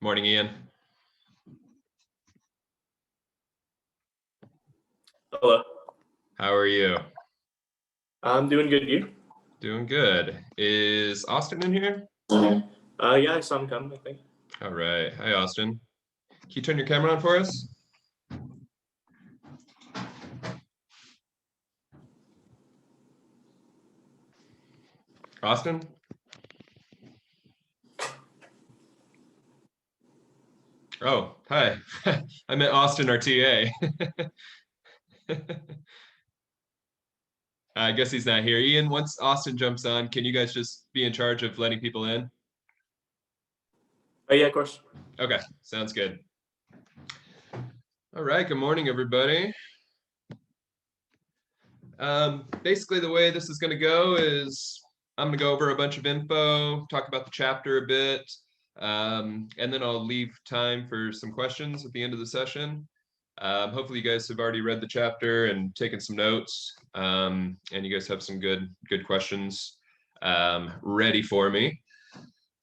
Morning, Ian. Hello. How are you? I'm doing good. You? Doing good. Is Austin in here? Yeah, I saw him come, I think. All right. Hi, Austin. Can you turn your camera on for us? Austin? Oh, hi. I meant Austin, our TA. I guess he's not here. Ian, once Austin jumps on, can you guys just be in charge of letting people in? Oh, yeah, of course. Okay, sounds good. All right, good morning, everybody. Basically, the way this is going to go is I'm going to go over a bunch of info, talk about the chapter a bit, and then I'll leave time for some questions at the end of the session. Hopefully you guys have already read the chapter and taken some notes, and you guys have some good questions ready for me.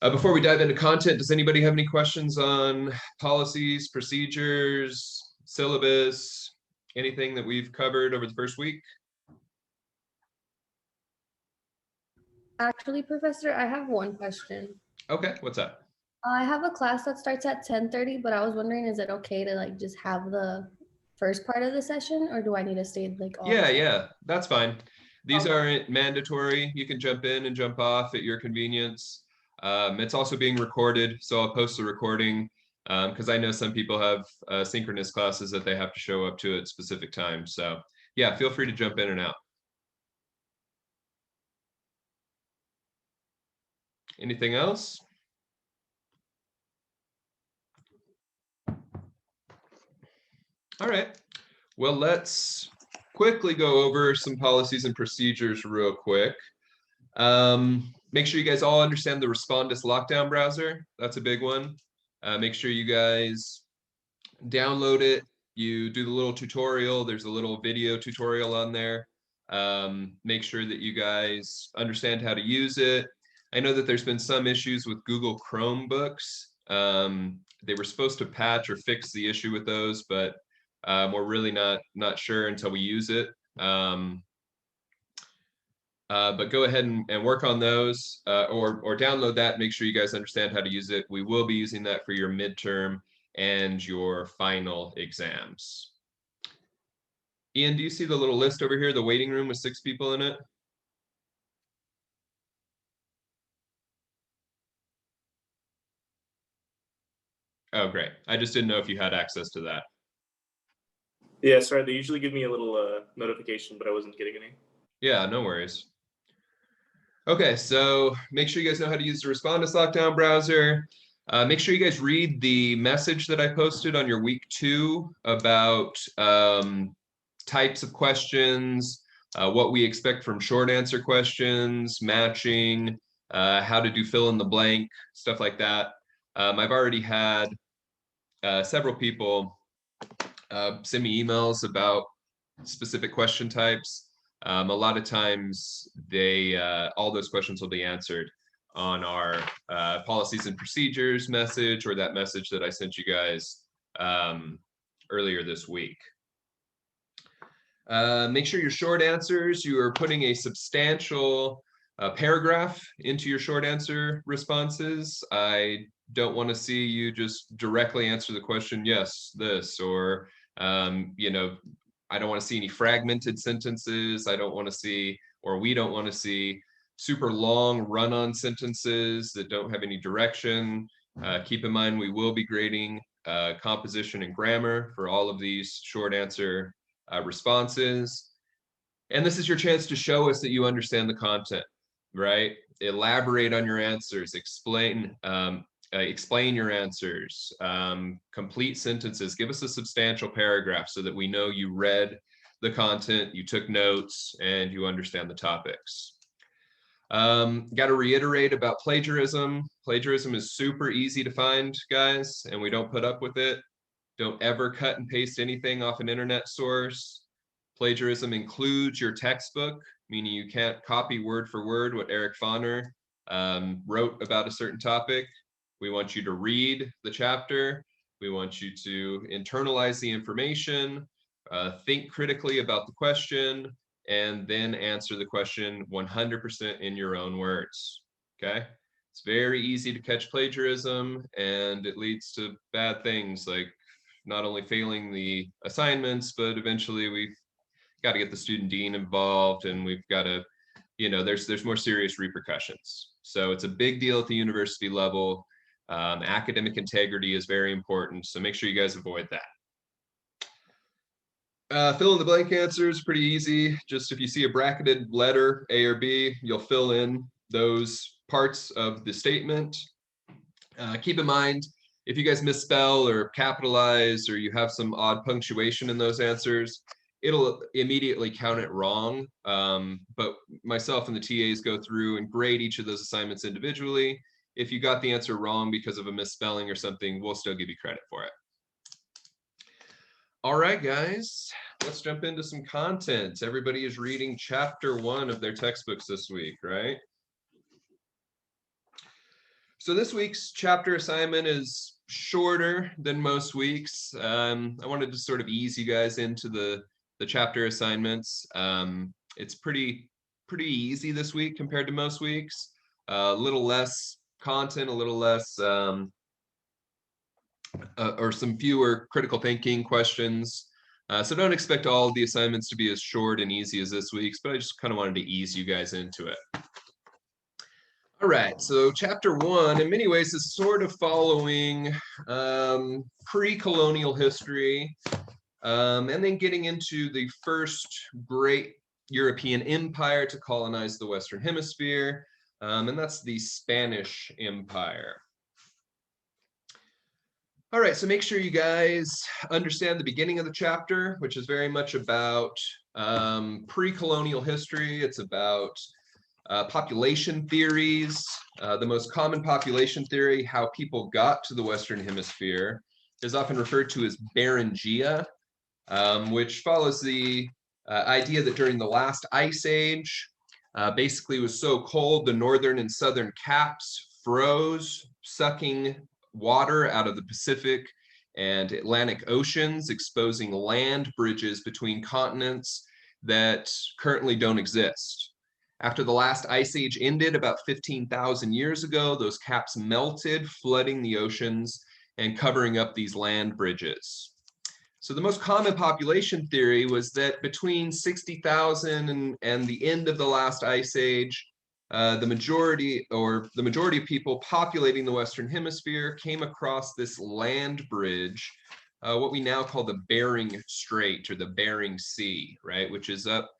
Before we dive into content, does anybody have any questions on policies, procedures, syllabus, anything that we've covered over the first week? Actually, Professor, I have one question. Okay, what's up? I have a class that starts at 10:30, but I was wondering, is it okay to like just have the first part of the session, or do I need to stay like all the Yeah, that's fine. These Okay. aren't mandatory. You can jump in and jump off at your convenience. It's also being recorded, so I'll post the recording because I know some people have synchronous classes that they have to show up to at specific times. So yeah, feel free to jump in and out. Anything else? All right. Well, let's quickly go over some policies and procedures real quick. Make sure you guys all understand the Respondus lockdown browser. That's a big one. Make sure you guys download it. You do the little tutorial. There's a little video tutorial on there. Make sure that you guys understand how to use it. I know that there's been some issues with Google Chromebooks. They were supposed to patch or fix the issue with those, but we're really not sure until we use it. But go ahead and work on those or download that. Make sure you guys understand how to use it. We will be using that for your midterm and your final exams. Ian, do you see the little list over here, the waiting room with 6 people in it? Oh, great. I just didn't know if you had access to that. Yeah, sorry, they usually give me a little notification, but I wasn't getting any. Yeah, no worries. Okay, so make sure you guys know how to use the Respondus lockdown browser. Make sure you guys read the message that I posted on your week 2 about types of questions, what we expect from short answer questions, matching, how to do fill in the blank, stuff like that. I've already had several people send me emails about specific question types. A lot of times they all those questions will be answered on our policies and procedures message or that message that I sent you guys earlier this week. Make sure your short answers, you are putting a substantial paragraph into your short answer responses. I don't want to see you just directly answer the question, yes, this, or, you know, I don't want to see any fragmented sentences. I don't want to see, or we don't want to see super long run-on sentences that don't have any direction. Keep in mind, we will be grading composition and grammar for all of these short answer responses. And this is your chance to show us that you understand the content, right? Elaborate on your answers, explain your answers, complete sentences, give us a substantial paragraph so that we know you read the content, you took notes, and you understand the topics. Got to reiterate about plagiarism. Plagiarism is super easy to find, guys, and we don't put up with it. Don't ever cut and paste anything off an internet source. Plagiarism includes your textbook, meaning you can't copy word for word what Eric Foner wrote about a certain topic. We want you to read the chapter. We want you to internalize the information, think critically about the question, and then answer the question 100% in your own words. Okay? It's very easy to catch plagiarism, and it leads to bad things like not only failing the assignments, but eventually we've got to get the student dean involved, and we've got to, there's more serious repercussions. So it's a big deal at the university level. Academic integrity is very important, so make sure you guys avoid that. Fill in the blank answers, pretty easy. Just if you see a bracketed letter, A or B, you'll fill in those parts of the statement. Keep in mind, if you guys misspell or capitalize or you have some odd punctuation in those answers, it'll immediately count it wrong. But myself and the TAs go through and grade each of those assignments individually. If you got the answer wrong because of a misspelling or something, we'll still give you credit for it. All right, guys, let's jump into some content. Everybody is reading chapter 1 of their textbooks this week, right? So this week's chapter assignment is shorter than most weeks. I wanted to sort of ease you guys into the chapter assignments. It's pretty easy this week compared to most weeks. A little less content, a little less or some fewer critical thinking questions. So don't expect all of the assignments to be as short and easy as this week's, but I just kind of wanted to ease you guys into it. All right, so chapter 1, in many ways, is sort of following pre-colonial history, and then getting into the first great European empire to colonize the Western Hemisphere, and that's the Spanish Empire. All right, so make sure you guys understand the beginning of the chapter, which is very much about pre-colonial history. It's about population theories. The most common population theory, how people got to the Western Hemisphere, is often referred to as Beringia, which follows the idea that during the last ice age, basically it was so cold, the northern and southern caps froze, sucking water out of the Pacific and Atlantic Oceans, exposing land bridges between continents that currently don't exist. After the last ice age ended about 15,000 years ago, those caps melted, flooding the oceans and covering up these land bridges. So the most common population theory was that between 60,000 and the end of the last ice age, the majority of people populating the Western Hemisphere came across this land bridge, what we now call the Bering Strait or the Bering Sea, right, which is up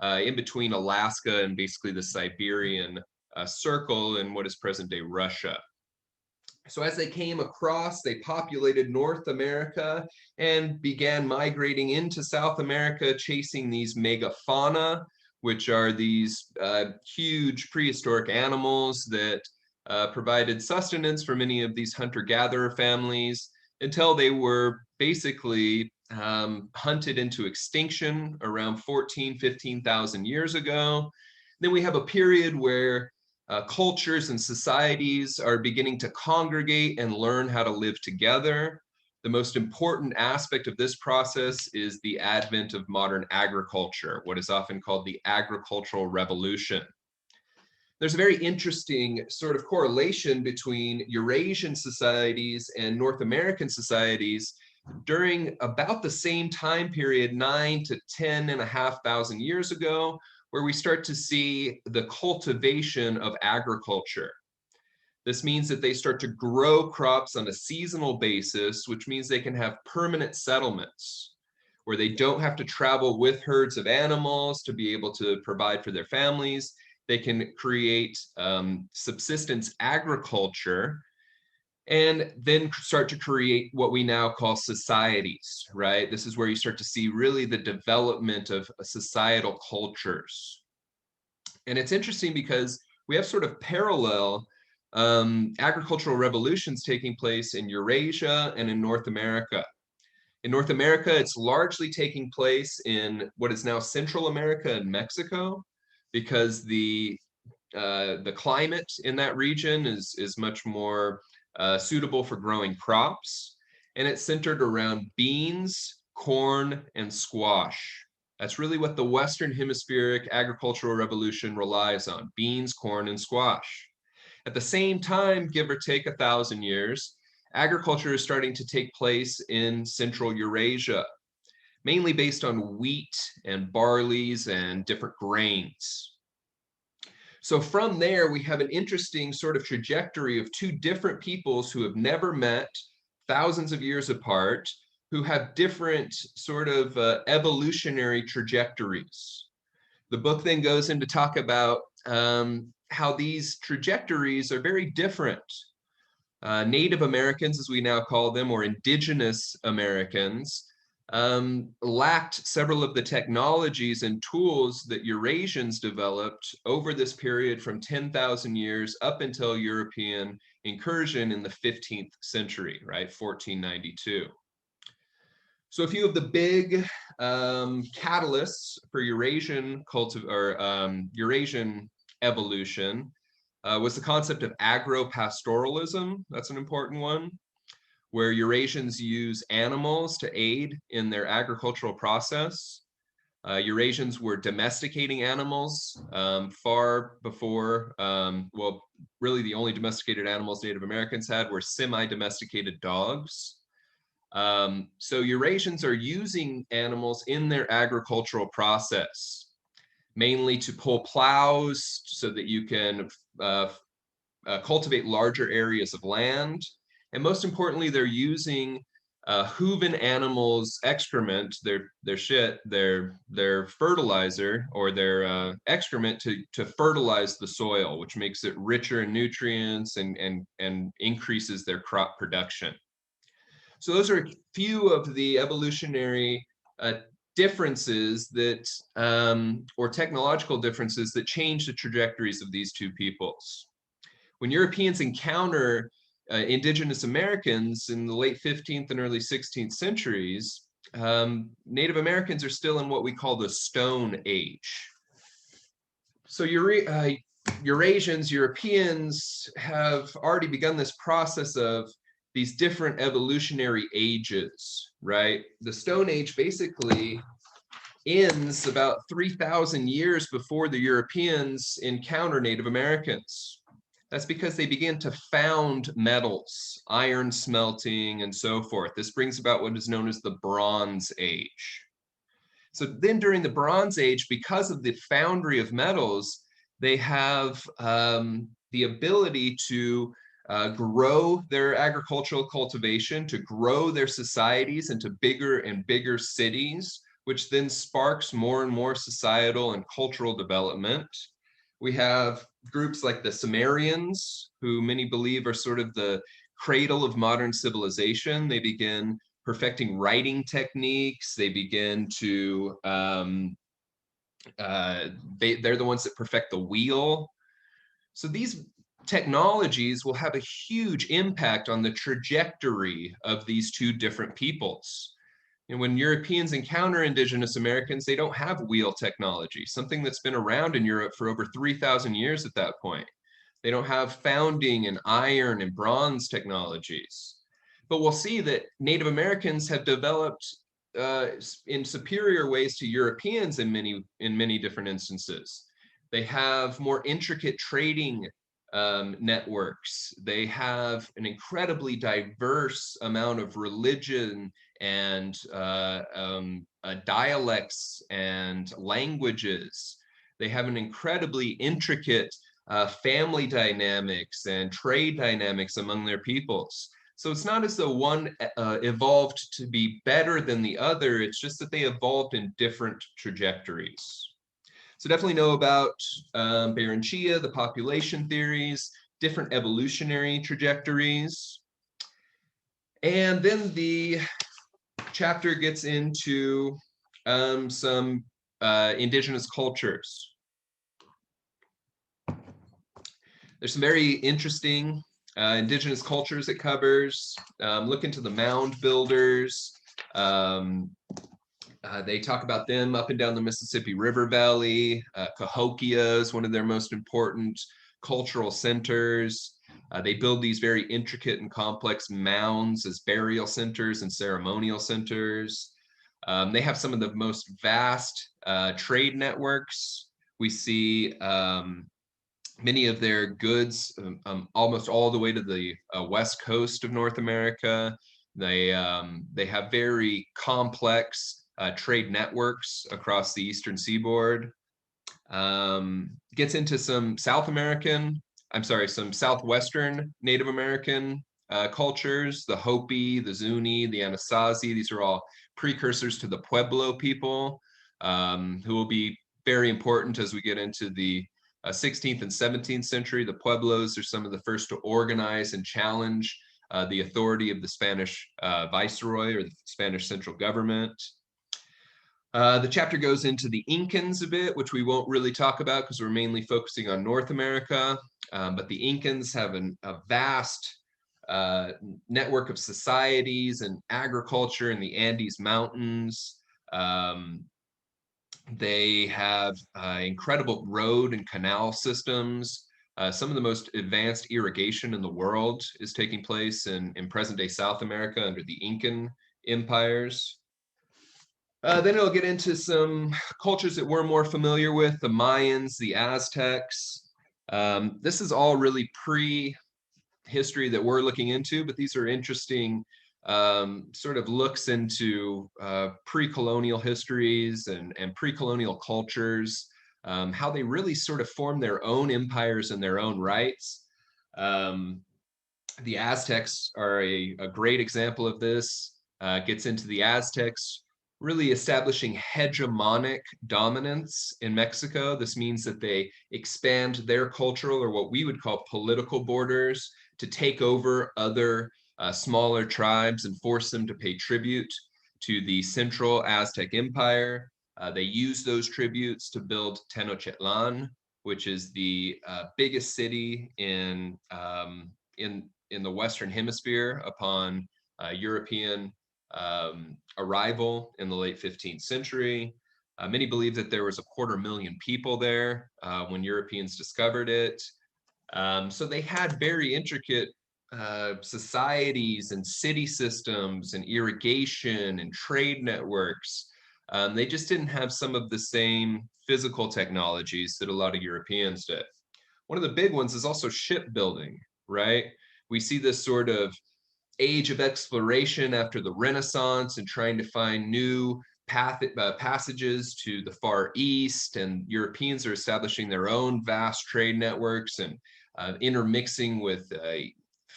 in between Alaska and basically the Siberian Circle in what is present-day Russia. So as they came across, they populated North America and began migrating into South America, chasing these megafauna, which are these huge prehistoric animals that provided sustenance for many of these hunter-gatherer families until they were basically hunted into extinction around 15,000 years ago. Then we have a period where cultures and societies are beginning to congregate and learn how to live together. The most important aspect of this process is the advent of modern agriculture, what is often called the agricultural revolution. There's a very interesting sort of correlation between Eurasian societies and North American societies during about the same time period, 9 to 10,500 years ago, where we start to see the cultivation of agriculture. This means that they start to grow crops on a seasonal basis, which means they can have permanent settlements where they don't have to travel with herds of animals to be able to provide for their families. They can create subsistence agriculture and then start to create what we now call societies, right? This is where you start to see really the development of societal cultures. And it's interesting because we have sort of parallel agricultural revolutions taking place in Eurasia and in North America. In North America, it's largely taking place in what is now Central America and Mexico, because the the climate in that region is much more suitable for growing crops. And it's centered around beans, corn, and squash. That's really what the Western Hemispheric agricultural revolution relies on: beans, corn, and squash. At the same time, give or take 1,000 years, agriculture is starting to take place in Central Eurasia, mainly based on wheat and barleys and different grains. So from there, we have an interesting sort of trajectory of two different peoples who have never met, thousands of years apart, who have different sort of evolutionary trajectories. The book then goes into talk about how these trajectories are very different. Native Americans, as we now call them, or indigenous Americans, lacked several of the technologies and tools that Eurasians developed over this period from 10,000 years up until European incursion in the 15th century, right, 1492. So a few of the big catalysts for Eurasian Eurasian evolution was the concept of agro-pastoralism. That's an important one, where Eurasians use animals to aid in their agricultural process. Eurasians were domesticating animals far before, well, really the only domesticated animals Native Americans had were semi-domesticated dogs. So Eurasians are using animals in their agricultural process, mainly to pull plows so that you can cultivate larger areas of land. And most importantly, they're using hooven animals' excrement, their shit, their fertilizer, or their excrement to fertilize the soil, which makes it richer in nutrients and increases their crop production. So those are a few of the evolutionary differences that, or technological differences that change the trajectories of these two peoples. When Europeans encounter indigenous Americans in the late 15th and early 16th centuries, Native Americans are still in what we call the Stone Age. So Eurasians, Europeans have already begun this process of these different evolutionary ages, right? The Stone Age basically ends about 3,000 years before the Europeans encounter Native Americans. That's because they begin to found metals, iron smelting, and so forth. This brings about what is known as the Bronze Age. So then during the Bronze Age, because of the foundry of metals, they have the ability to grow their agricultural cultivation, to grow their societies into bigger and bigger cities, which then sparks more and more societal and cultural development. We have groups like the Sumerians, who many believe are sort of the cradle of modern civilization. They begin perfecting writing techniques. They begin to, they're the ones that perfect the wheel. So these technologies will have a huge impact on the trajectory of these two different peoples. And when Europeans encounter indigenous Americans, they don't have wheel technology, something that's been around in Europe for over 3,000 years at that point. They don't have founding and iron and bronze technologies. But we'll see that Native Americans have developed in superior ways to Europeans in many different instances. They have more intricate trading networks. They have an incredibly diverse amount of religion and dialects and languages. They have an incredibly intricate family dynamics and trade dynamics among their peoples. So it's not as though one evolved to be better than the other, it's just that they evolved in different trajectories. So definitely know about Barrenechea, the population theories, different evolutionary trajectories. And then the chapter gets into some indigenous cultures. There's some very interesting indigenous cultures it covers. Look into the mound builders, They talk about them up and down the Mississippi River Valley. Cahokia is one of their most important cultural centers. They build these very intricate and complex mounds as burial centers and ceremonial centers. They have some of the most vast trade networks. We see many of their goods almost all the way to the west coast of North America. They have very complex trade networks across the eastern seaboard. Gets into some some southwestern Native American cultures, the Hopi, the Zuni, the Anasazi. These are all precursors to the Pueblo people, who will be very important as we get into the 16th and 17th century. The Pueblos are some of the first to organize and challenge the authority of the Spanish viceroy or the Spanish central government. The chapter goes into the Incans a bit, which we won't really talk about because we're mainly focusing on North America. But the Incans have a vast network of societies and agriculture in the Andes Mountains. They have incredible road and canal systems. Some of the most advanced irrigation in the world is taking place in present-day South America under the Incan empires. Then it'll get into some cultures that we're more familiar with, the Mayans, the Aztecs. This is all really pre-history that we're looking into, but these are interesting sort of looks into pre-colonial histories and pre-colonial cultures, how they really sort of formed their own empires in their own rights. The Aztecs are a great example of this. Gets into the Aztecs really establishing hegemonic dominance in Mexico. This means that they expand their cultural or what we would call political borders to take over other smaller tribes and force them to pay tribute to the central Aztec Empire. They use those tributes to build Tenochtitlan, which is the biggest city in the Western Hemisphere upon European arrival in the late 15th century. Many believe that there was 250,000 people there when Europeans discovered it. So they had very intricate societies and city systems and irrigation and trade networks. They just didn't have some of the same physical technologies that a lot of Europeans did. One of the big ones is also shipbuilding, right? We see this sort of age of exploration after the Renaissance and trying to find new passages to the Far East, and Europeans are establishing their own vast trade networks and intermixing with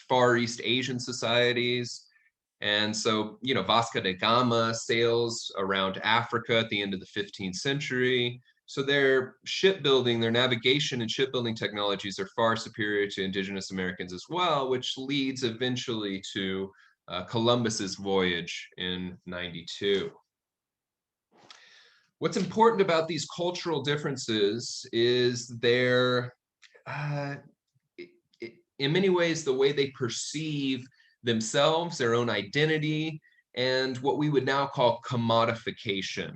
Far East Asian societies. And so, Vasco da Gama sails around Africa at the end of the 15th century. So their shipbuilding, their navigation and shipbuilding technologies are far superior to indigenous Americans as well, which leads eventually to Columbus's voyage in 92. What's important about these cultural differences is their, in many ways, the way they perceive themselves, their own identity, and what we would now call commodification.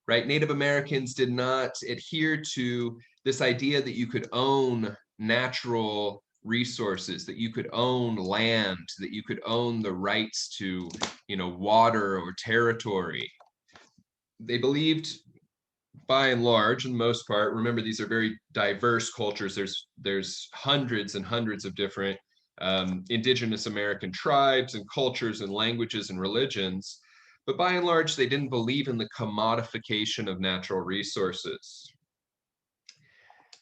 Right? Native Americans did not adhere to this idea that you could own natural resources, that you could own land, that you could own the rights to, water or territory. They believed, by and large, in the most part, remember these are very diverse cultures. There's hundreds and hundreds of different indigenous American tribes and cultures and languages and religions. But by and large, they didn't believe in the commodification of natural resources.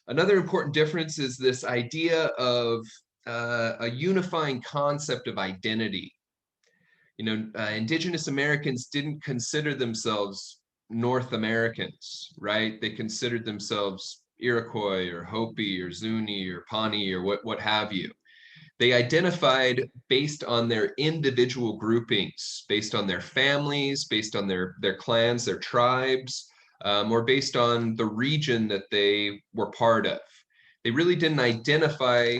Another important difference is this idea of a unifying concept of identity. Indigenous Americans didn't consider themselves North Americans, right? They considered themselves Iroquois or Hopi or Zuni or Pawnee or what have you. They identified based on their individual groupings, based on their families, based on their clans, their tribes, or based on the region that they were part of. They really didn't identify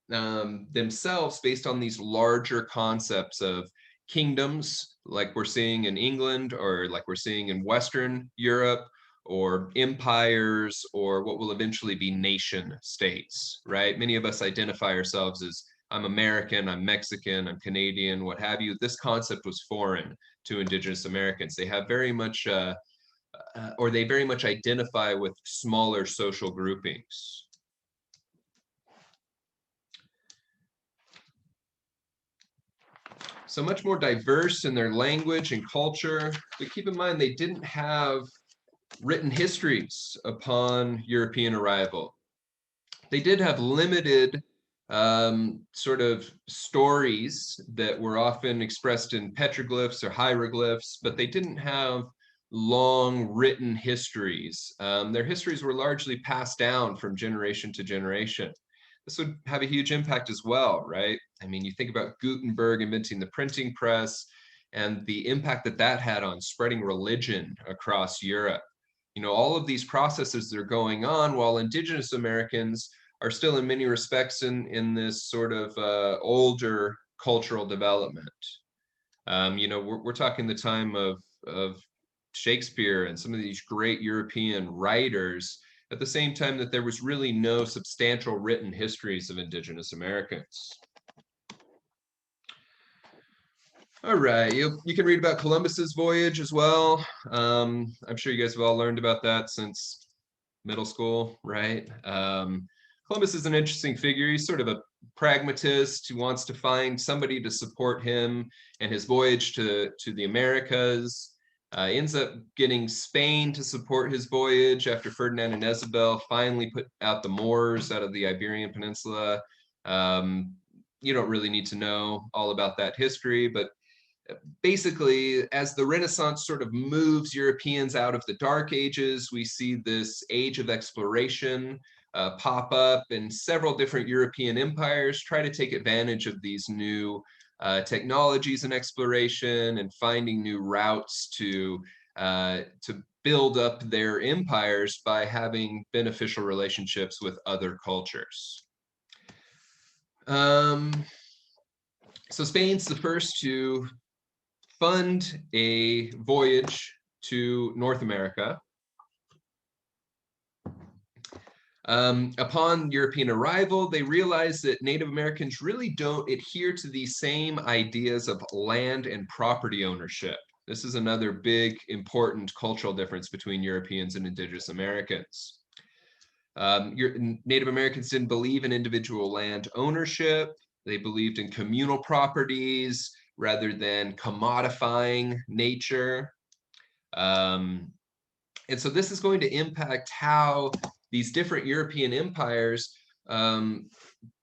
themselves based on these larger concepts of kingdoms like we're seeing in England or like we're seeing in Western Europe, or empires, or what will eventually be nation states, right? Many of us identify ourselves as I'm American, I'm Mexican, I'm Canadian, what have you. This concept was foreign to Indigenous Americans. They have very much, or they very much identify with smaller social groupings. So much more diverse in their language and culture, but keep in mind they didn't have written histories upon European arrival. They did have limited sort of stories that were often expressed in petroglyphs or hieroglyphs, but they didn't have long written histories. Their histories were largely passed down from generation to generation. This would have a huge impact as well, right? I mean, you think about Gutenberg inventing the printing press and the impact that that had on spreading religion across Europe. You know, all of these processes that are going on while Indigenous Americans are still in many respects in this sort of older cultural development. You know, we're talking the time of Shakespeare and some of these great European writers at the same time that there was really no substantial written histories of Indigenous Americans. All right, you can read about Columbus's voyage as well. I'm sure you guys have all learned about that since middle school, right? Columbus is an interesting figure. He's sort of a pragmatist who wants to find somebody to support him and his voyage to the Americas. Ends up getting Spain to support his voyage after Ferdinand and Isabel finally put out the Moors out of the Iberian Peninsula. You don't really need to know all about that history, but basically, as the Renaissance sort of moves Europeans out of the Dark Ages, we see this age of exploration pop up, and several different European empires try to take advantage of these new technologies and exploration and finding new routes to build up their empires by having beneficial relationships with other cultures. So Spain's the first to fund a voyage to North America. Upon European arrival, they realized that Native Americans really don't adhere to the same ideas of land and property ownership. This is another big, important cultural difference between Europeans and Indigenous Americans. Native Americans didn't believe in individual land ownership. They believed in communal properties rather than commodifying nature. And so this is going to impact how these different European empires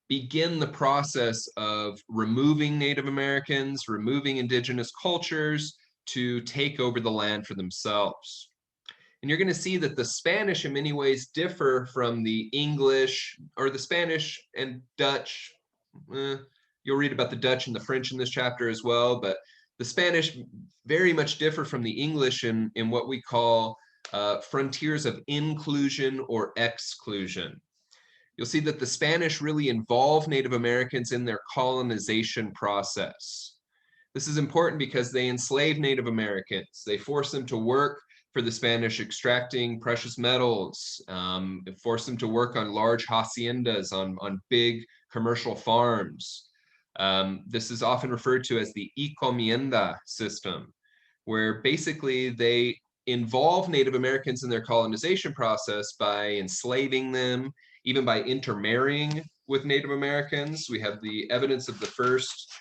begin the process of removing Native Americans, removing indigenous cultures to take over the land for themselves. And you're going to see that the Spanish in many ways differ from the English, or the Spanish and Dutch. You'll read about the Dutch and the French in this chapter as well, but the Spanish very much differ from the English in what we call frontiers of inclusion or exclusion. You'll see that the Spanish really involve Native Americans in their colonization process. This is important because they enslave Native Americans. They force them to work for the Spanish extracting precious metals, force them to work on large haciendas, on big commercial farms. This is often referred to as the encomienda system, where basically they involve Native Americans in their colonization process by enslaving them, even by intermarrying with Native Americans. We have the evidence of the first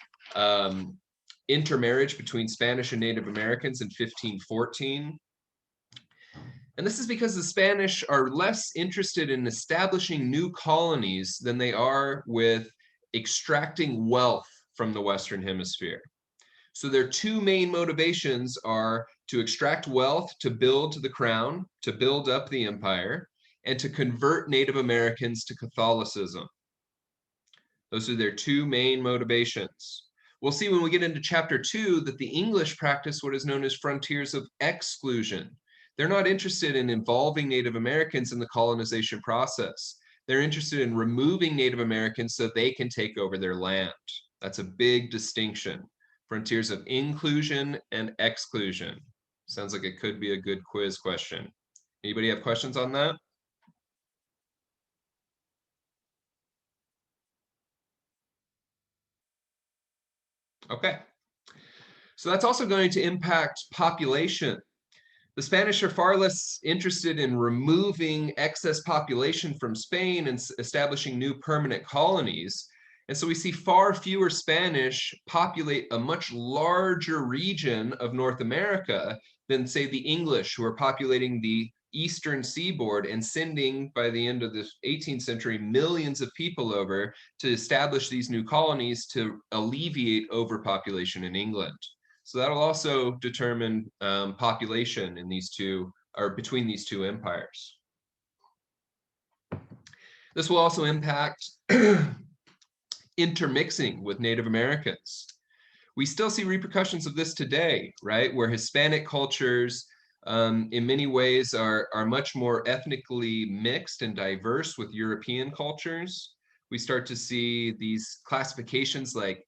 intermarriage between Spanish and Native Americans in 1514. And this is because the Spanish are less interested in establishing new colonies than they are with extracting wealth from the Western Hemisphere. So their two main motivations are to extract wealth, to build the crown, to build up the empire, and to convert Native Americans to Catholicism. Those are their two main motivations. We'll see when we get into chapter 2 that the English practice what is known as frontiers of exclusion. They're not interested in involving Native Americans in the colonization process. They're interested in removing Native Americans so they can take over their land. That's a big distinction Frontiers of inclusion and exclusion. Sounds like it could be a good quiz question. Anybody have questions on that? Okay. So that's also going to impact population. The Spanish are far less interested in removing excess population from Spain and establishing new permanent colonies. And so we see far fewer Spanish populate a much larger region of North America than, say, the English, who are populating the eastern seaboard and sending, by the end of the 18th century, millions of people over to establish these new colonies to alleviate overpopulation in England. So that'll also determine population in these two, or between these two empires. This will also impact intermixing with Native Americans. We still see repercussions of this today, right? Where Hispanic cultures in many ways are much more ethnically mixed and diverse with European cultures. We start to see these classifications like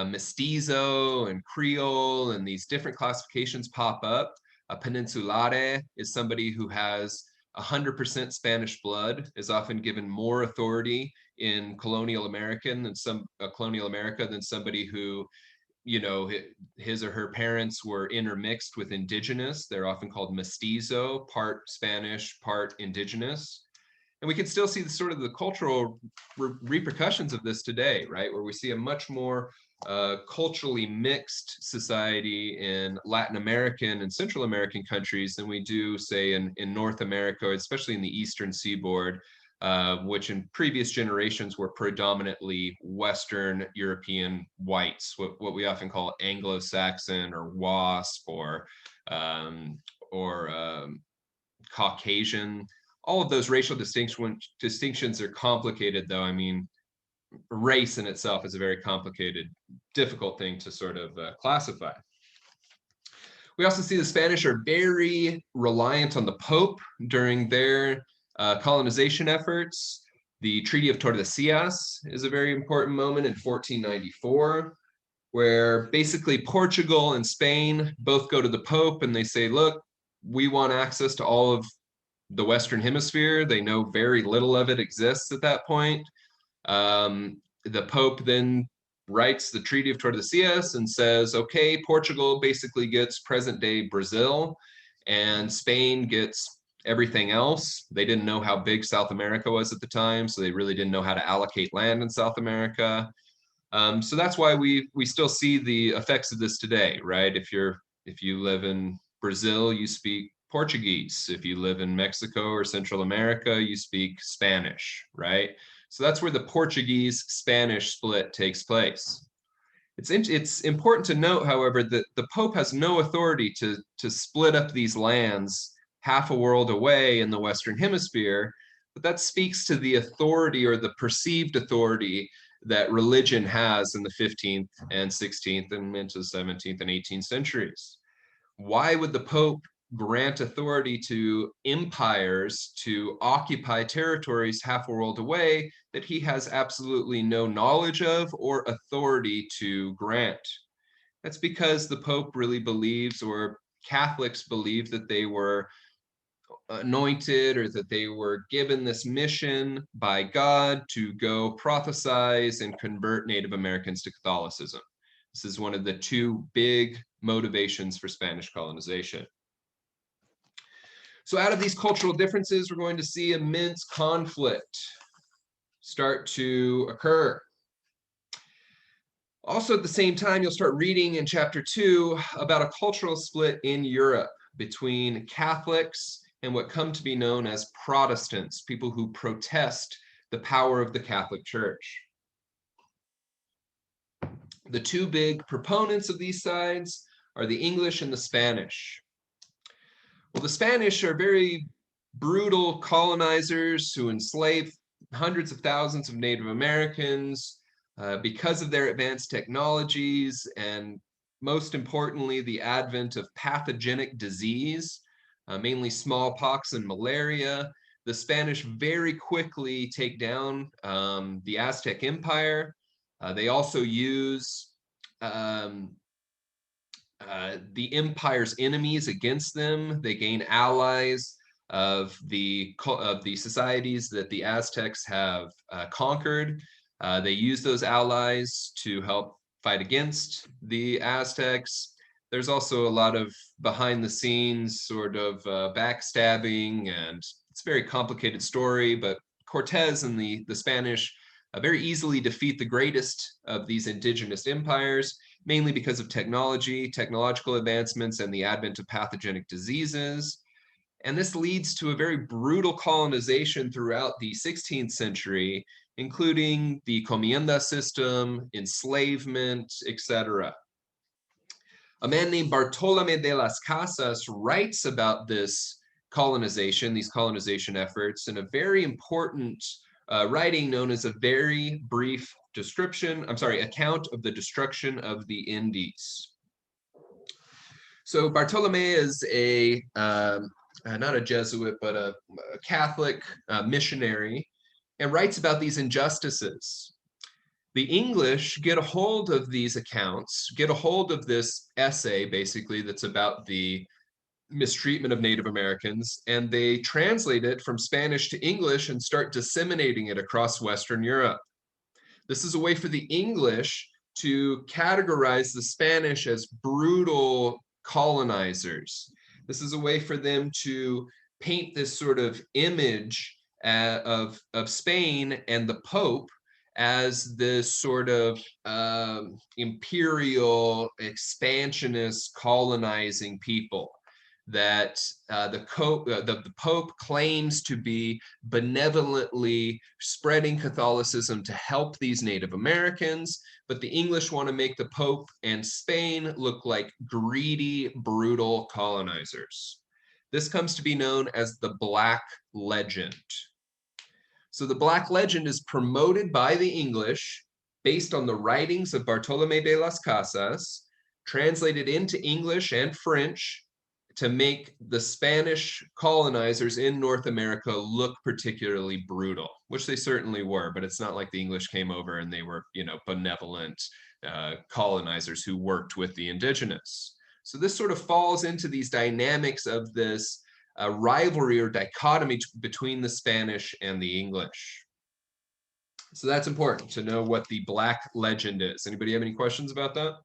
mestizo and Creole, and these different classifications pop up. A peninsulare is somebody who has 100% Spanish blood, is often given more authority in colonial America than somebody who, you know, his or her parents were intermixed with indigenous. They're often called mestizo, part Spanish, part indigenous. And we can still see the sort of the cultural repercussions of this today, right? Where we see a much more culturally mixed society in Latin American and Central American countries than we do, say, in North America, especially in the Eastern Seaboard, which in previous generations were predominantly Western European whites, what we often call Anglo-Saxon or WASP or Caucasian. All of those racial distinctions are complicated, though. I mean, race in itself is a very complicated, difficult thing to sort of classify. We also see the Spanish are very reliant on the Pope during their colonization efforts. The Treaty of Tordesillas is a very important moment in 1494, where basically Portugal and Spain both go to the Pope and they say, look, we want access to all of the Western Hemisphere. They know very little of it exists at that point. The Pope then writes the Treaty of Tordesillas and says, okay, Portugal basically gets present-day Brazil, and Spain gets everything else. They didn't know how big South America was at the time, so they really didn't know how to allocate land in South America. So that's why we still see the effects of this today, right? If you live in Brazil, you speak Portuguese. If you live in Mexico or Central America, you speak Spanish, right? So that's where the Portuguese-Spanish split takes place. It's important to note, however, that the Pope has no authority to split up these lands half a world away in the Western Hemisphere, but that speaks to the authority or the perceived authority that religion has in the 15th and 16th and into the 17th and 18th centuries. Why would the Pope grant authority to empires to occupy territories half a world away that he has absolutely no knowledge of or authority to grant? That's because the Pope really believes, or Catholics believe, that they were anointed or that they were given this mission by God to go prophesize and convert Native Americans to Catholicism. This is one of the two big motivations for Spanish colonization. So out of these cultural differences, we're going to see immense conflict start to occur. Also, at the same time, you'll start reading in chapter 2 about a cultural split in Europe between Catholics and what come to be known as Protestants, people who protest the power of the Catholic Church. The two big proponents of these sides are the English and the Spanish. Well, the Spanish are very brutal colonizers who enslave hundreds of thousands of Native Americans because of their advanced technologies and, most importantly, the advent of pathogenic disease, mainly smallpox and malaria. The Spanish very quickly take down the Aztec Empire. They also use the empire's enemies against them. They gain allies of the societies that the Aztecs have conquered. They use those allies to help fight against the Aztecs. There's also a lot of behind the scenes sort of backstabbing, and it's a very complicated story, but Cortez and the Spanish very easily defeat the greatest of these indigenous empires, mainly because of technological advancements, and the advent of pathogenic diseases. And this leads to a very brutal colonization throughout the 16th century, including the comienda system, enslavement, etc. A man named Bartolome de las Casas writes about this colonization, these colonization efforts, in a very important writing known as A Very Brief Account of the Destruction of the Indies. So Bartolome is not a Jesuit, but a Catholic missionary, and writes about these injustices. The English get a hold of these accounts, get a hold of this essay, basically, that's about the mistreatment of Native Americans, and they translate it from Spanish to English and start disseminating it across Western Europe. This is a way for the English to categorize the Spanish as brutal colonizers. This is a way for them to paint this sort of image of Spain and the Pope as this sort of imperial, expansionist, colonizing people that the Pope claims to be benevolently spreading Catholicism to help these Native Americans, but the English want to make the Pope and Spain look like greedy, brutal colonizers. This comes to be known as the Black Legend. So the Black Legend is promoted by the English based on the writings of Bartolome de las Casas, translated into English and French to make the Spanish colonizers in North America look particularly brutal, which they certainly were, but it's not like the English came over and they were, benevolent colonizers who worked with the indigenous. So this sort of falls into these dynamics of this rivalry or dichotomy between the Spanish and the English. So that's important to know what the Black Legend is. Anybody have any questions about that?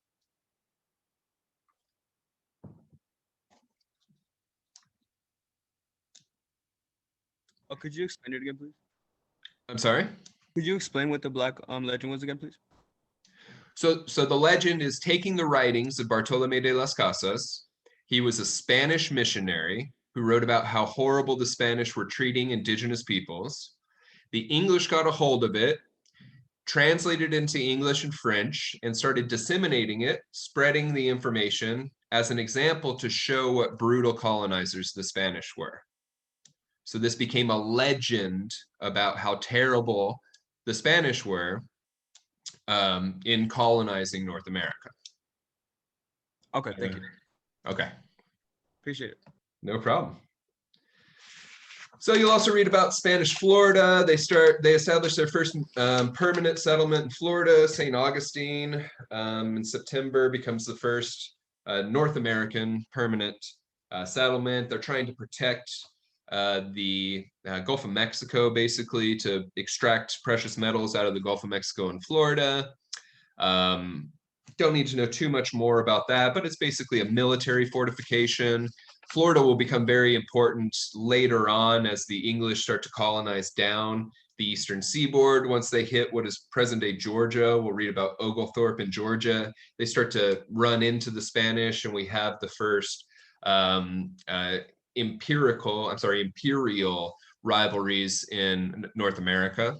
Oh, could you explain it again, please? I'm sorry? Could you explain what the Black Legend was again, please? So the legend is taking the writings of Bartolome de las Casas. He was a Spanish missionary who wrote about how horrible the Spanish were treating indigenous peoples. The English got a hold of it, translated into English and French, and started disseminating it, spreading the information as an example to show what brutal colonizers the Spanish were. So this became a legend about how terrible the Spanish were in colonizing North America. Okay, thank you. Okay. Appreciate it. No problem. So you'll also read about Spanish Florida. They establish their first permanent settlement in Florida. St. Augustine in September becomes the first North American permanent settlement. They're trying to protect the Gulf of Mexico, basically, to extract precious metals out of the Gulf of Mexico and Florida. Don't need to know too much more about that, but it's basically a military fortification. Florida will become very important later on as the English start to colonize down the eastern seaboard. Once they hit what is present-day Georgia, we'll read about Oglethorpe in Georgia. They start to run into the Spanish, and we have the first imperial rivalries in North America.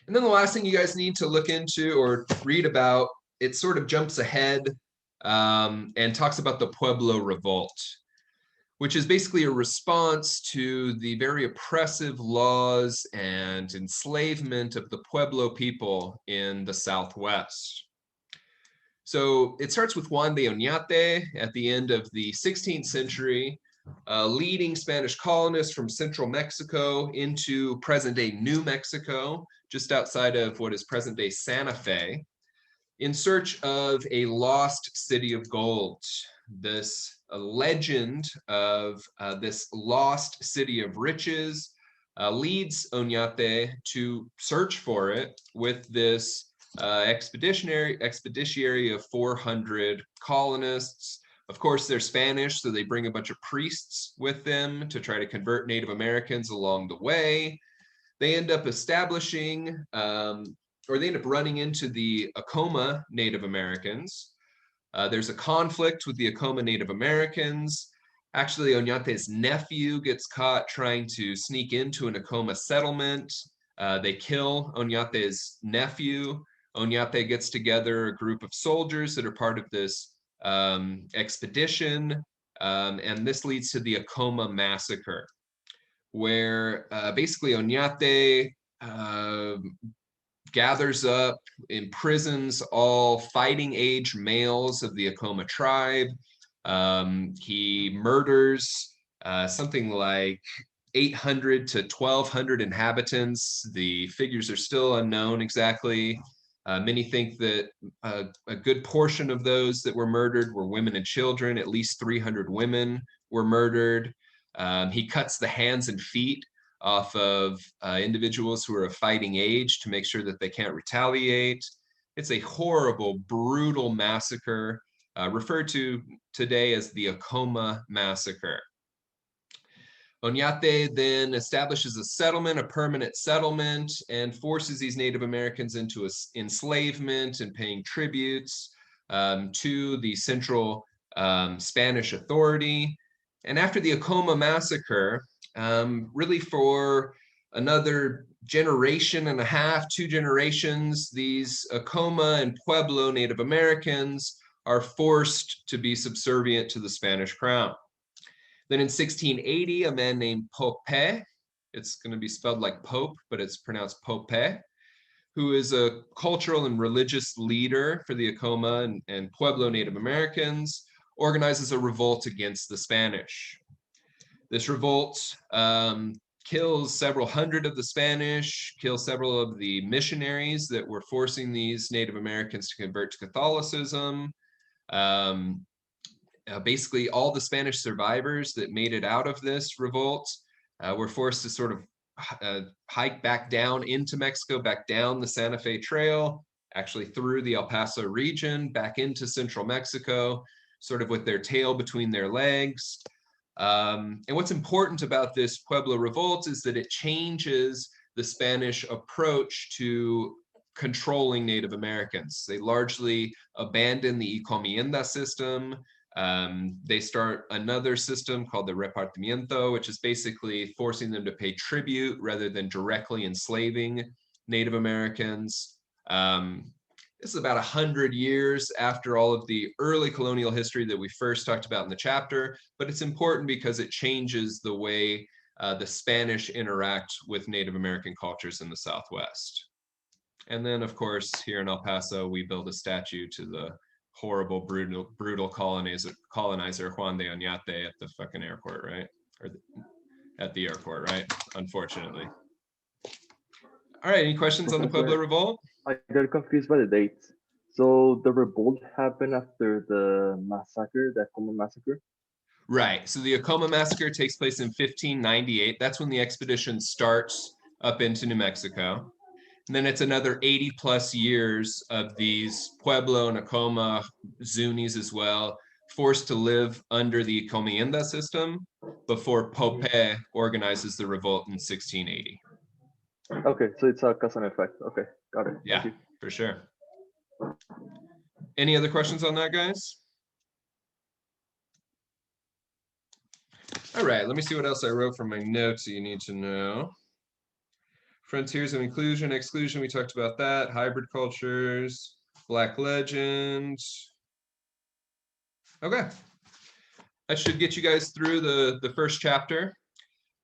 And then the last thing you guys need to look into or read about, it sort of jumps ahead and talks about the Pueblo Revolt, which is basically a response to the very oppressive laws and enslavement of the Pueblo people in the Southwest. So it starts with Juan de Oñate at the end of the 16th century, leading Spanish colonists from central Mexico into present-day New Mexico, just outside of what is present-day Santa Fe. in search of a lost city of gold. This legend of this lost city of riches leads Oñate to search for it with this expeditionary of 400 colonists. Of course, they're Spanish, so they bring a bunch of priests with them to try to convert Native Americans along the way. They end up establishing, or they end up running into the Acoma Native Americans. There's a conflict with the Acoma Native Americans. Actually, Oñate's nephew gets caught trying to sneak into an Acoma settlement. They kill Oñate's nephew. Oñate gets together a group of soldiers that are part of this expedition, and this leads to the Acoma massacre, where basically Oñate gathers up, imprisons all fighting age males of the Acoma tribe. He murders something like 800 to 1,200 inhabitants. The figures are still unknown exactly. Many think that a good portion of those that were murdered were women and children. At least 300 women were murdered. He cuts the hands and feet off of individuals who are of fighting age to make sure that they can't retaliate. It's a horrible, brutal massacre, referred to today as the Acoma Massacre. Oñate then establishes a settlement, a permanent settlement, and forces these Native Americans into enslavement and paying tributes to the central Spanish authority. And after the Acoma Massacre, really for another generation and a half, 2 generations, these Acoma and Pueblo Native Americans are forced to be subservient to the Spanish crown. Then in 1680, a man named Pope, it's going to be spelled like Pope, but it's pronounced Pope, who is a cultural and religious leader for the Acoma and Pueblo Native Americans, organizes a revolt against the Spanish. This revolt kills several hundred of the Spanish, kills several of the missionaries that were forcing these Native Americans to convert to Catholicism. Basically, all the Spanish survivors that made it out of this revolt were forced to sort of hike back down into Mexico, back down the Santa Fe Trail, actually through the El Paso region, back into central Mexico, sort of with their tail between their legs. And what's important about this Pueblo revolt is that it changes the Spanish approach to controlling Native Americans. They largely abandon the encomienda system. They start another system called the repartimiento, which is basically forcing them to pay tribute rather than directly enslaving Native Americans. This is about 100 years after all of the early colonial history that we first talked about in the chapter, but it's important because it changes the way the Spanish interact with Native American cultures in the Southwest. And then, of course, here in El Paso, we build a statue to the horrible, brutal colonizer Juan de Oñate at the fucking airport, right? Or at the airport, right? Unfortunately. All right, any questions on the Pueblo Revolt? I got confused by the dates. So the revolt happened after the massacre, the Acoma massacre? Right, so the Acoma massacre takes place in 1598. That's when the expedition starts up into New Mexico. And then it's another 80 plus years of these Pueblo and Acoma Zunis as well, forced to live under the encomienda system before Pope organizes the revolt in 1680. Okay, so it's a cause and effect. Okay, got it. Yeah, for sure. Any other questions on that, guys? All right, let me see what else I wrote from my notes that you need to know. Frontiers of inclusion, exclusion, we talked about that. Hybrid cultures, Black legend. Okay. That should get you guys through the first chapter.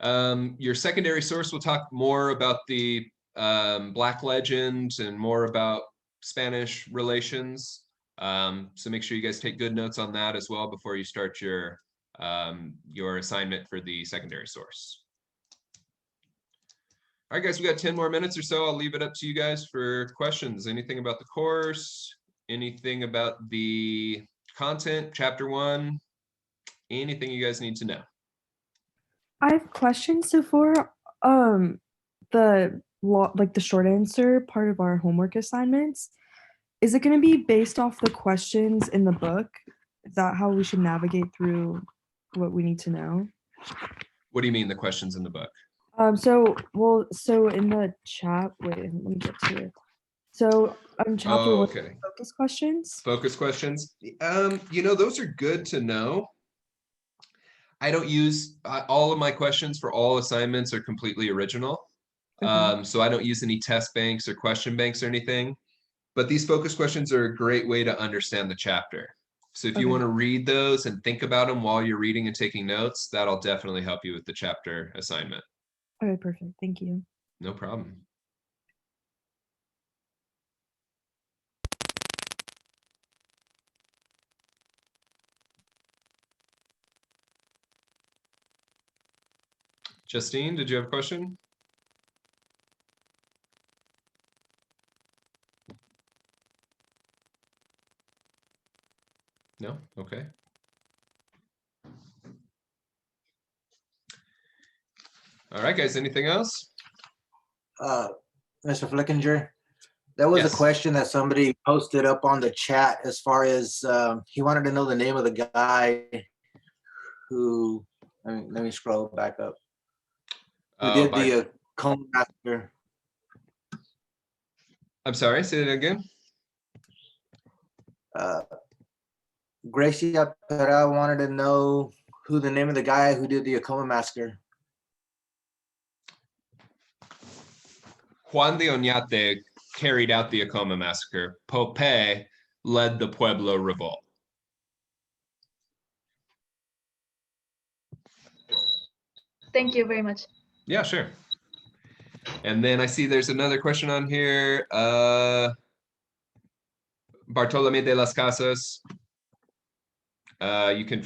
Your secondary source will talk more about the Black legend and more about Spanish relations. So make sure you guys take good notes on that as well before you start your assignment for the secondary source. All right, guys, we got 10 more minutes or so. I'll leave it up to you guys for questions. Anything about the course? anything about the content, chapter 1? Anything you guys need to know? I have questions. So for the like the short answer part of our homework assignments, is it going to be based off the questions in the book? Is that how we should navigate through what we need to know? What do you mean the questions in the book? So in the chat, wait, let me get to it. So chapter Oh, 1, okay. focus questions. Focus questions. Those are good to know. I don't use all of my questions for all assignments are completely original. Okay. So I don't use any test banks or question banks or anything. But these focus questions are a great way to understand the chapter. So if you Okay. want to read those and think about them while you're reading and taking notes, that'll definitely help you with the chapter assignment. Okay, perfect. Thank you. No problem. Justine, did you have a question? No? Okay. All right, guys, anything else? Mr. Flickinger, there was Yes. a question that somebody posted up on the chat as far as he wanted to know the name of the guy who, let me scroll back up, who did the Cone Massacre. I'm sorry, say that again. Gracia Pera wanted to know who the name of the guy who did the Acoma Massacre. Juan de Oñate carried out the Acoma massacre. Pope led the Pueblo revolt. Thank you very much. Yeah, sure. And then I see there's another question on here. Bartolome de las Casas. You can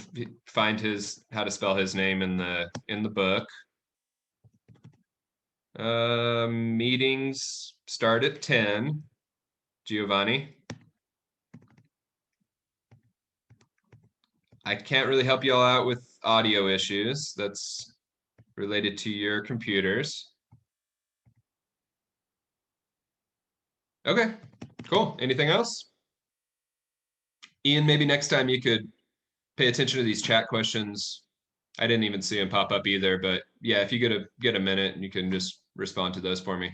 find how to spell his name in the book. Meetings start at 10. Giovanni. I can't really help you all out with audio issues. That's related to your computers. Okay, cool. Anything else? Ian, maybe next time you could pay attention to these chat questions. I didn't even see them pop up either, but yeah, if you get a minute, you can just respond to those for me.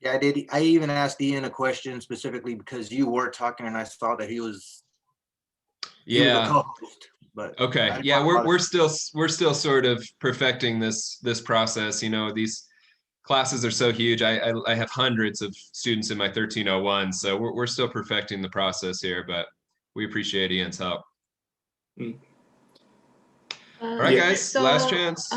Yeah, I did. I even asked Ian a question specifically because you were talking and I saw that he was Yeah. a co-host. But okay. Yeah, we're still sort of perfecting this process. These classes are so huge. I have hundreds of students in my 1301, so we're still perfecting the process here, but we appreciate Ian's help. All right, guys, So, last chance.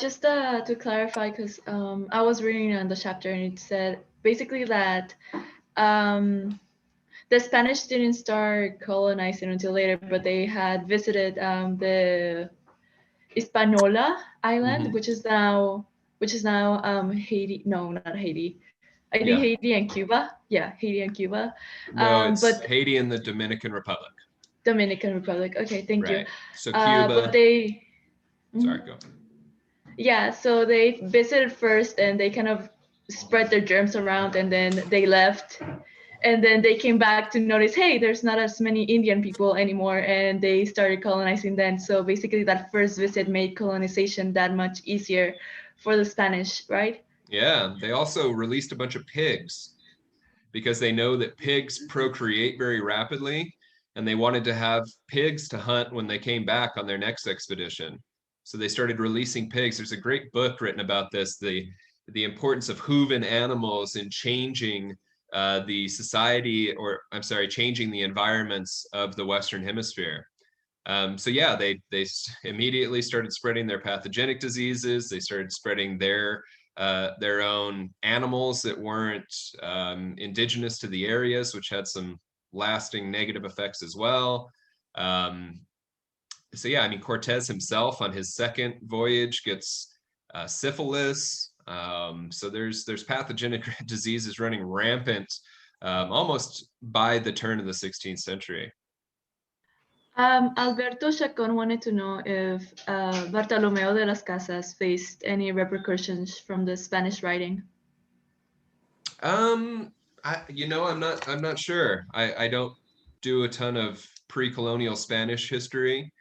Just to clarify, because I was reading on the chapter and it said basically that the Spanish didn't start colonizing until later, but they had visited the Hispaniola island, which is now Haiti. No, not Haiti. I think Haiti and Cuba. Yeah, Haiti and Cuba. No, it's but Haiti and the Dominican Republic. Dominican Republic. Okay, thank you. So Cuba. But they. Sorry, go. Yeah, so they visited first and they kind of spread their germs around and then they left. And then they came back to notice, hey, there's not as many Indian people anymore. And they started colonizing then. So basically that first visit made colonization that much easier for the Spanish, right? Yeah, they also released a bunch of pigs because they know that pigs procreate very rapidly. And they wanted to have pigs to hunt when they came back on their next expedition. So they started releasing pigs. There's a great book written about this, the importance of hooven animals in changing the society, or I'm sorry, changing the environments of the Western Hemisphere. So yeah, they immediately started spreading their pathogenic diseases. They started spreading their own animals that weren't indigenous to the areas, which had some lasting negative effects as well. So yeah, I mean, Cortez himself on his second voyage gets syphilis. So there's pathogenic diseases running rampant almost by the turn of the 16th century. Alberto Chacon wanted to know if Bartolomeo de las Casas faced any repercussions from the Spanish writing. I'm not sure. I don't do a ton of pre-colonial Spanish history,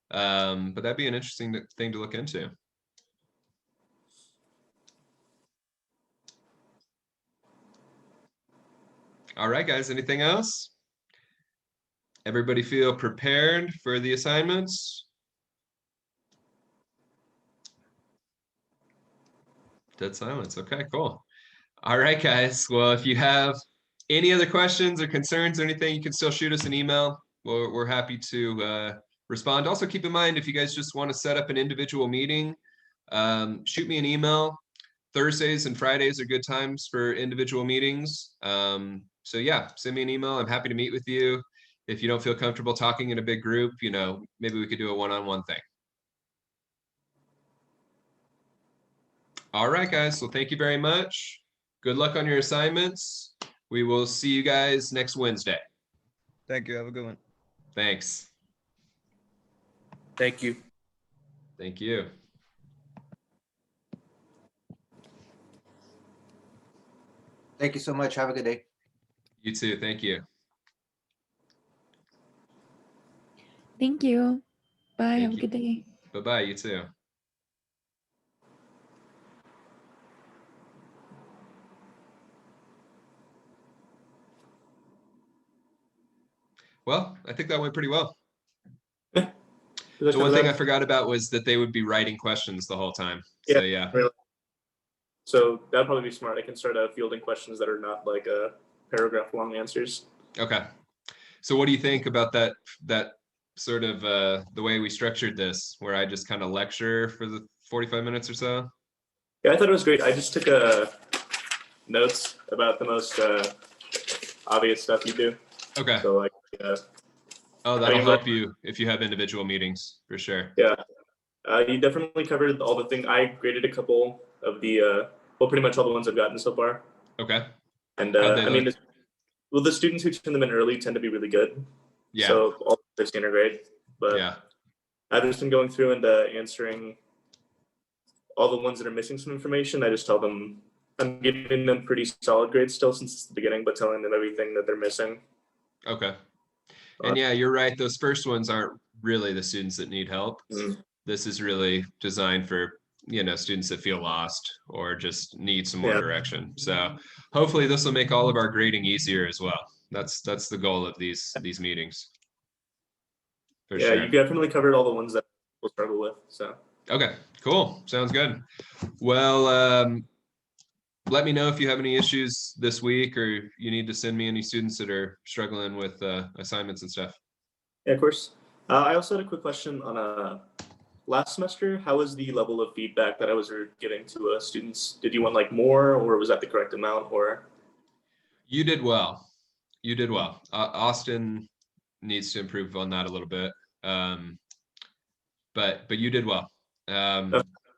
but that'd be an interesting thing to look into. All right, guys, anything else? Everybody feel prepared for the assignments? Dead silence. Okay, cool. All right, guys. Well, if you have any other questions or concerns or anything, you can still shoot us an email. We're happy to respond. Also, keep in mind, if you guys just want to set up an individual meeting, shoot me an email. Thursdays and Fridays are good times for individual meetings. So yeah, send me an email. I'm happy to meet with you. If you don't feel comfortable talking in a big group, maybe we could do a one-on-one thing. All right, guys. Well, thank you very much. Good luck on your assignments. We will see you guys next Wednesday. Thank you. Have a good one. Thanks. Thank you. Thank you. Thank you so much. Have a good day. You too. Thank you. Thank you. Bye. Thank Have a you. good day. Bye-bye. You too. Well, I think that went pretty well. Yeah. The one thing I forgot about was that they would be writing questions the whole time. So yeah. Really. So that'd probably be smart. I can start fielding questions that are not like paragraph long answers. Okay. So what do you think about that sort of the way we structured this, where I just kind of lecture for the 45 minutes or so? Yeah, I thought it was great. I just took notes about the most obvious stuff you do. Okay. So like, that'll help you if you have individual meetings for sure. Yeah, you definitely covered all the things. I graded a couple of the, pretty much all the ones I've gotten so far. Okay. And I mean, the students who turn them in early tend to be really good. Yeah. So all their standard grade, but yeah, I've just been going through and answering all the ones that are missing some information. I just tell them I'm giving them pretty solid grades still since it's the beginning, but telling them everything that they're missing. Okay. And yeah, you're right. Those first ones aren't really the students that need help. Mm-hmm. This is really designed for, students that feel lost or just need some more direction. So hopefully this will make all of our grading easier as well. That's the goal of these meetings. For sure. You definitely covered all the ones that we'll struggle with. So okay, cool. Sounds good. Well, let me know if you have any issues this week or you need to send me any students that are struggling with assignments and stuff. Yeah, of course. I also had a quick question on last semester. How was the level of feedback that I was giving to students? Did you want like more, or was that the correct amount? Or you did well. You did well. Austin needs to improve on that a little bit, but you did well.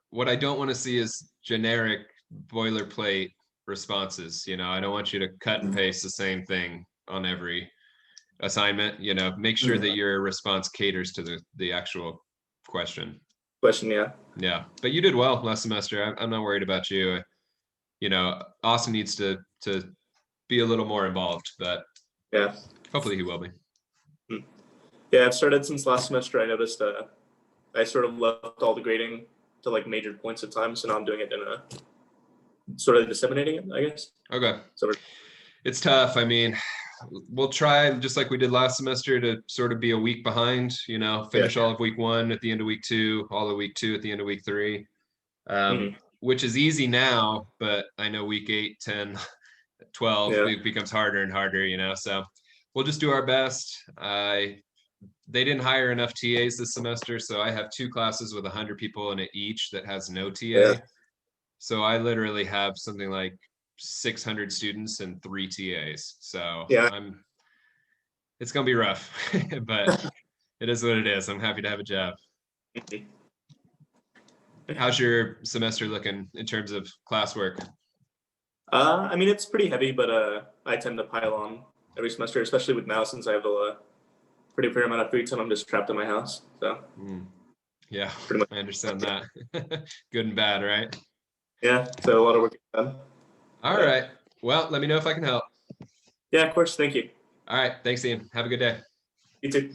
What I don't want to see is generic boilerplate responses. I don't want you to cut and paste the same thing on every assignment. Make sure that your response caters to the actual question. Yeah, but you did well last semester. I'm not worried about you. Austin needs to be a little more involved, but yeah, hopefully he will be. Yeah, I've started since last semester. I noticed I sort of left all the grading to like major points of time, so now I'm doing it in a sort of disseminating it, I guess. Okay. So it's tough. I mean, we'll try, just like we did last semester, to sort of be a week behind, finish all of week 1 at the end of week 2, all of week 2 at the end of week 3, which is easy now, but I know week 8, 10, 12, it becomes harder and harder, so we'll just do our best. They didn't hire enough TAs this semester, so I have 2 classes with 100 people in it each that has no TA. Yeah. So I literally have something like 600 students and 3 TAs. So it's gonna be rough, but it is what it is. I'm happy to have a job. How's your semester looking in terms of classwork? I mean, it's pretty heavy, but I tend to pile on every semester, especially with now since I have a pretty fair amount of free time. I'm just trapped in my house. So Yeah, Pretty much. I understand that. Good and bad, right? yeah, so a lot of work done. All Yeah. right. Well, let me know if I can help. Yeah, of course. Thank you. All right. Thanks, Ian. Have a good day. You too.